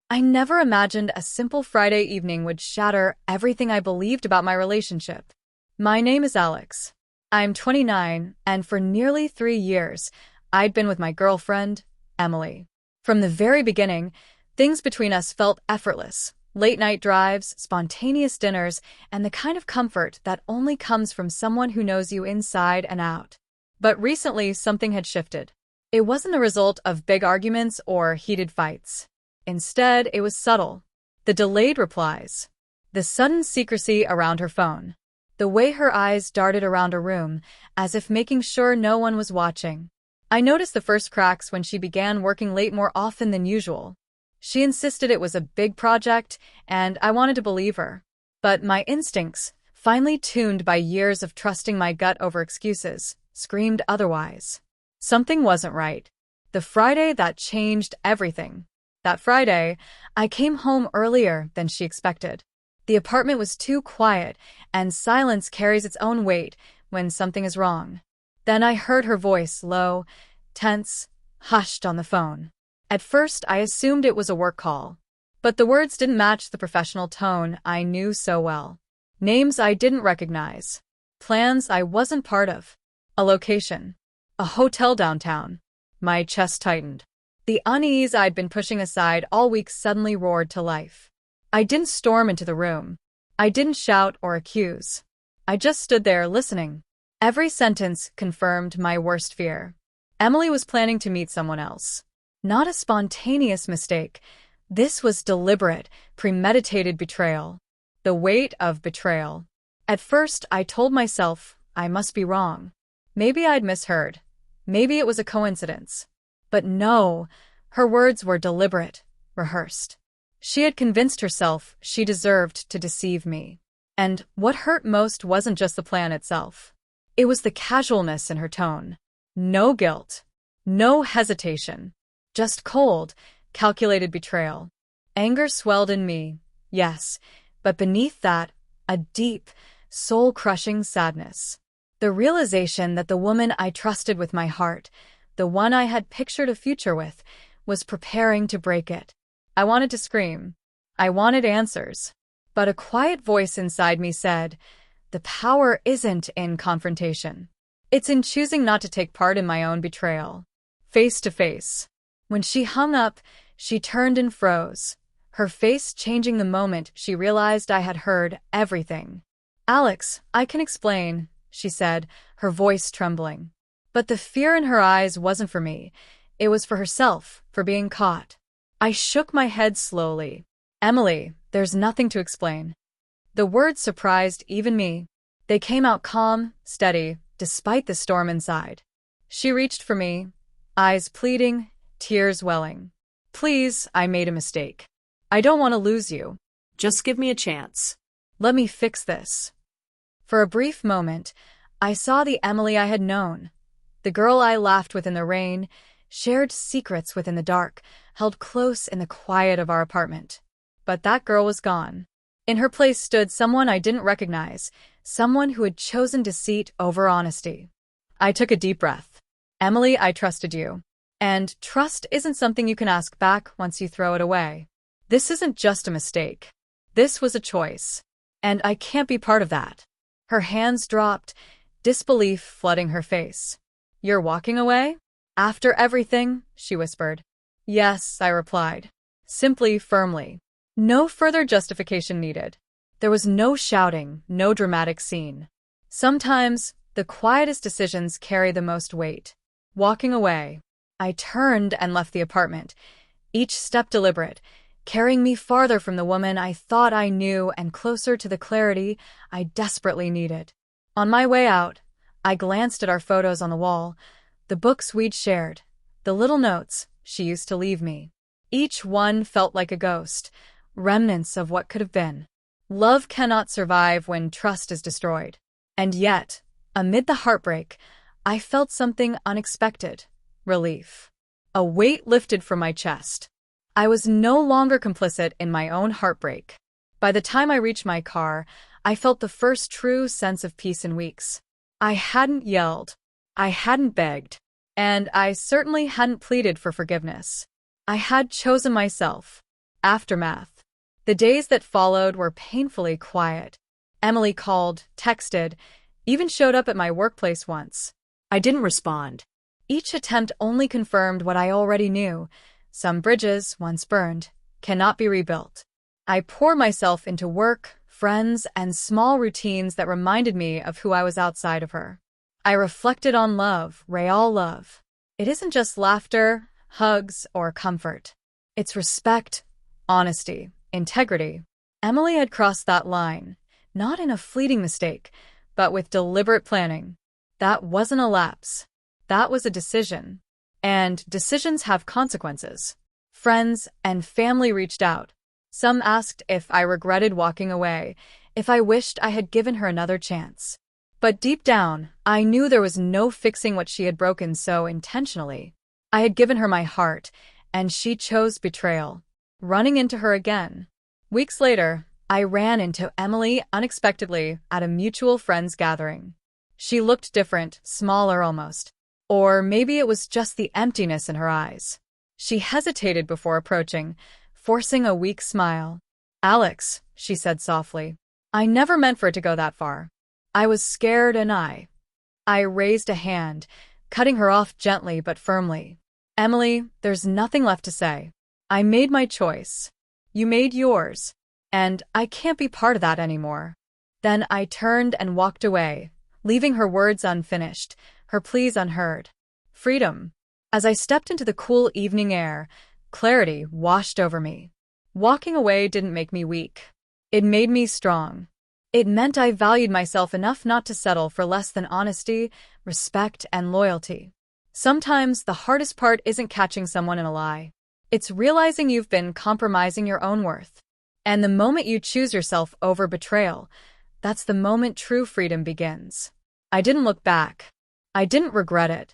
I never imagined a simple Friday evening would shatter everything I believed about my relationship. My name is Alex. I'm 29, and for nearly 3 years, I'd been with my girlfriend, Emily. From the very beginning, things between us felt effortless. Late-night drives, spontaneous dinners, and the kind of comfort that only comes from someone who knows you inside and out. But recently, something had shifted. It wasn't the result of big arguments or heated fights. Instead, it was subtle. The delayed replies, the sudden secrecy around her phone, the way her eyes darted around a room, as if making sure no one was watching. I noticed the first cracks when she began working late more often than usual. She insisted it was a big project, and I wanted to believe her. But my instincts, finely tuned by years of trusting my gut over excuses, screamed otherwise. Something wasn't right. The Friday that changed everything. That Friday, I came home earlier than she expected. The apartment was too quiet, and silence carries its own weight when something is wrong. Then I heard her voice, low, tense, hushed on the phone. At first, I assumed it was a work call. But the words didn't match the professional tone I knew so well. Names I didn't recognize. Plans I wasn't part of. A location. A hotel downtown. My chest tightened. The unease I'd been pushing aside all week suddenly roared to life. I didn't storm into the room. I didn't shout or accuse. I just stood there listening. Every sentence confirmed my worst fear. Emily was planning to meet someone else. Not a spontaneous mistake. This was deliberate, premeditated betrayal. The weight of betrayal. At first, I told myself I must be wrong. Maybe I'd misheard. Maybe it was a coincidence. But no, her words were deliberate, rehearsed. She had convinced herself she deserved to deceive me. And what hurt most wasn't just the plan itself. It was the casualness in her tone. No guilt. No hesitation. Just cold, calculated betrayal. Anger swelled in me, yes, but beneath that, a deep, soul-crushing sadness. The realization that the woman I trusted with my heart, the one I had pictured a future with, was preparing to break it. I wanted to scream. I wanted answers. But a quiet voice inside me said, the power isn't in confrontation. It's in choosing not to take part in my own betrayal. Face to face. When she hung up, she turned and froze, her face changing the moment she realized I had heard everything. Alex, I can explain, she said, her voice trembling. But the fear in her eyes wasn't for me. It was for herself, for being caught. I shook my head slowly. Emily, there's nothing to explain. The words surprised even me. They came out calm, steady, despite the storm inside. She reached for me, eyes pleading, tears welling. Please, I made a mistake. I don't want to lose you. Just give me a chance. Let me fix this. For a brief moment, I saw the Emily I had known. The girl I laughed with in the rain, shared secrets within the dark, held close in the quiet of our apartment. But that girl was gone. In her place stood someone I didn't recognize, someone who had chosen deceit over honesty. I took a deep breath. Emily, I trusted you. And trust isn't something you can ask back once you throw it away. This isn't just a mistake. This was a choice. And I can't be part of that. Her hands dropped, disbelief flooding her face. You're walking away? After everything, she whispered. Yes, I replied. Simply, firmly. No further justification needed. There was no shouting, no dramatic scene. Sometimes, the quietest decisions carry the most weight. Walking away. I turned and left the apartment, each step deliberate, carrying me farther from the woman I thought I knew and closer to the clarity I desperately needed. On my way out, I glanced at our photos on the wall, the books we'd shared, the little notes she used to leave me. Each one felt like a ghost, remnants of what could have been. Love cannot survive when trust is destroyed. And yet, amid the heartbreak, I felt something unexpected. Relief. A weight lifted from my chest. I was no longer complicit in my own heartbreak. By the time I reached my car, I felt the first true sense of peace in weeks. I hadn't yelled. I hadn't begged. And I certainly hadn't pleaded for forgiveness. I had chosen myself. Aftermath. The days that followed were painfully quiet. Emily called, texted, even showed up at my workplace once. I didn't respond. Each attempt only confirmed what I already knew. Some bridges, once burned, cannot be rebuilt. I poured myself into work, friends, and small routines that reminded me of who I was outside of her. I reflected on love, real love. It isn't just laughter, hugs, or comfort. It's respect, honesty, integrity. Emily had crossed that line, not in a fleeting mistake, but with deliberate planning. That wasn't a lapse. That was a decision. And decisions have consequences. Friends and family reached out. Some asked if I regretted walking away, if I wished I had given her another chance. But deep down, I knew there was no fixing what she had broken so intentionally. I had given her my heart, and she chose betrayal. Running into her again. Weeks later, I ran into Emily unexpectedly at a mutual friends gathering. She looked different, smaller almost. Or maybe it was just the emptiness in her eyes. She hesitated before approaching, forcing a weak smile. "Alex," she said softly. "I never meant for it to go that far. I was scared and I raised a hand, cutting her off gently but firmly. "Emily, there's nothing left to say. I made my choice. You made yours. And I can't be part of that anymore." Then I turned and walked away, leaving her words unfinished, her pleas unheard. Freedom. As I stepped into the cool evening air, clarity washed over me. Walking away didn't make me weak. It made me strong. It meant I valued myself enough not to settle for less than honesty, respect, and loyalty. Sometimes the hardest part isn't catching someone in a lie. It's realizing you've been compromising your own worth. And the moment you choose yourself over betrayal, that's the moment true freedom begins. I didn't look back. I didn't regret it.